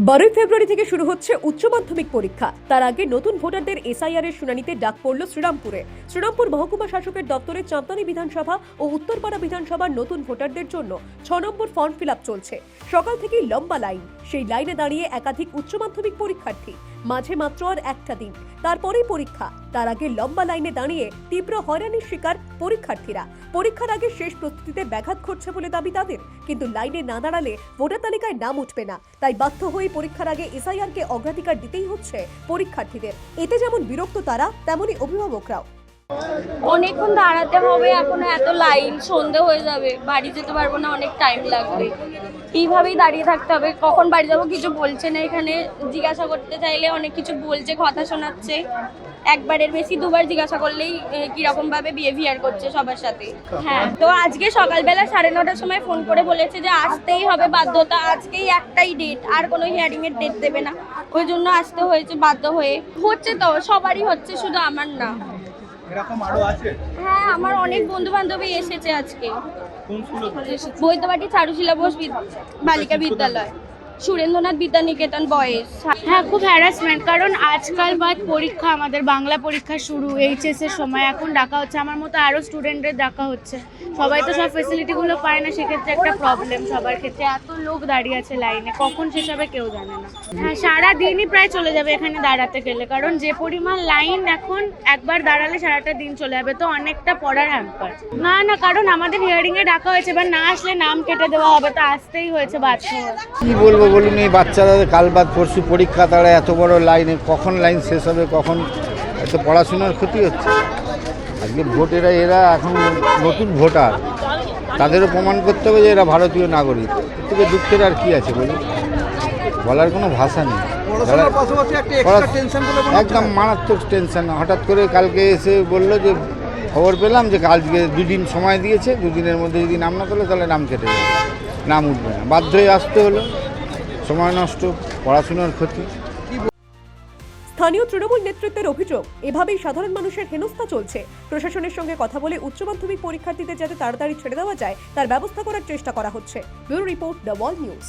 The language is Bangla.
12 ফেব্রুয়ারি থেকে শুরু হচ্ছে উচ্চ মাধ্যমিক পরীক্ষা। তার আগে নতুন ভোটারদের এসআইআর এর শুনানিতে ডাক পড়ল শ্রীরামপুরে। শ্রীরামপুর মহকুমা শাসকের দপ্তরে চাঁদনি বিধানসভা ও উত্তরপাড়া বিধানসভার নতুন ভোটারদের জন্য 6 নম্বর ফর্ম ফিল আপ চলছে। সকাল থেকেই লম্বা লাইন। সেই লাইনে দাঁড়িয়ে একাধিক উচ্চ মাধ্যমিক পরীক্ষার্থী। মাঝে মাত্র আর একটা দিন, তারপরেই পরীক্ষা। তার আগে লম্বা লাইনে দাঁড়িয়ে তীব্র হয়রানির শিকার পরীক্ষার্থীরা। পরীক্ষার আগে শেষ প্রস্তুতিতে ব্যাঘাত ঘটছে বলে দাবি তাদের। কিন্তু লাইনে না দাঁড়ালে ভোটার তালিকায় নাম উঠবে না। তাই বাধ্য হয়ে পরীক্ষার আগে এসআইআর কে অগ্রাধিকার দিতেই হচ্ছে পরীক্ষার্থীদের। এতে যেমন বিরক্ত তারা, তেমনি অভিভাবকরাও। অনেকক্ষণ দাঁড়াতে হবে, এখনো এত লাইন, সন্ধে হয়ে যাবে, বাড়ি যেতে পারবো না, অনেক টাইম লাগবে। এইভাবেই দাঁড়িয়ে থাকতে হবে। কখন বাড়ি যাবো কিছু বলছে না। এখানে জিজ্ঞাসা করতে চাইলে অনেক কিছু বলছে, কথা শোনাচ্ছে। একবারের বেশি দুবার জিজ্ঞাসা করলেই কিরকম ভাবে বিহেভিয়ার করছে সবার সাথে। হ্যাঁ, তো আজকে সকালবেলা 9:30টার সময় ফোন করে বলেছে যে আসতেই হবে বাধ্যতা। আজকেই একটাই ডেট, আর কোনো হিয়ারিং এর ডেট দেবে না। ওই জন্য আসতে হয়েছে বাধ্য হয়ে। হচ্ছে তো, সবারই হচ্ছে, শুধু আমার না। এরকম আরো আছে? হ্যাঁ, আমার অনেক বন্ধু বান্ধবী এসেছে আজকে। বৈদ্যবাটি চারুশীলা বোস বালিকা বিদ্যালয়, সুরেন্দ্রনাথ বিদ্যানিকেতন বয়েজ। হ্যাঁ, খুব হ্যারাসমেন্ট, কারণ আজকাল বাদ পরীক্ষা, আমাদের বাংলা পরীক্ষা শুরু, এইচএস এর সময় এখন ডাকা হচ্ছে। আমার মতো আরও স্টুডেন্টদের ডাকা হচ্ছে। সবাই তো সব ফেসিলিটিগুলো পায় না, সেক্ষেত্রে একটা প্রবলেম সবার ক্ষেত্রে। এত লোক দাঁড়িয়ে আছে লাইনে, কখন শেষ হবে কেউ জানে না। হ্যাঁ, সারাদিনই প্রায় চলে যাবে এখানে দাঁড়াতে গেলে, কারণ যে পরিমাণ লাইন এখন, একবার দাঁড়ালে সারাটা দিন চলে যাবে। তো অনেকটা পড়ার হ্যাম্পার। না, কারণ আমাদের হিয়ারিংয়ে ডাকা হয়েছে, এবার না আসলে নাম কেটে দেওয়া হবে, তো আসতেই হয়েছে বাধ্য হয়ে। কি বলবো বলুন, এই বাচ্চারা কাল বাদ পরশু পরীক্ষা, তারা এত বড় লাইনে, কখন লাইন শেষ হবে, কখন এত পড়াশোনার ক্ষতি হচ্ছে। আজকে ভোটেরা, এরা এখন নতুন ভোটার, তাদেরও প্রমাণ করতে হবে যে এরা ভারতীয় নাগরিক। এর থেকে দুঃখের আর কি আছে বলুন, বলার কোনো ভাষা নেই। একদম মারাত্মক টেনশন। হঠাৎ করে কালকে এসে বললো যে খবর পেলাম যে আজকে 2 দিন সময় দিয়েছে, 2 দিনের মধ্যে যদি নাম না তোলে তাহলে নাম কেটে যাবে, নাম উঠবে না। বাধ্য হয়ে আসতে হলো, সময় নষ্ট, পড়াশোনার ক্ষতি। স্থানীয় তৃণমূল নেতৃত্বের অভিযোগ, এভাবেই সাধারণ মানুষের হেনস্থা চলছে। প্রশাসনের সঙ্গে কথা বলে উচ্চ মাধ্যমিক পরীক্ষার্থীদের যাতে তাড়াতাড়ি ছেড়ে দেওয়া যায় তার ব্যবস্থা করার চেষ্টা করা হচ্ছে। Bureau report, the wall news.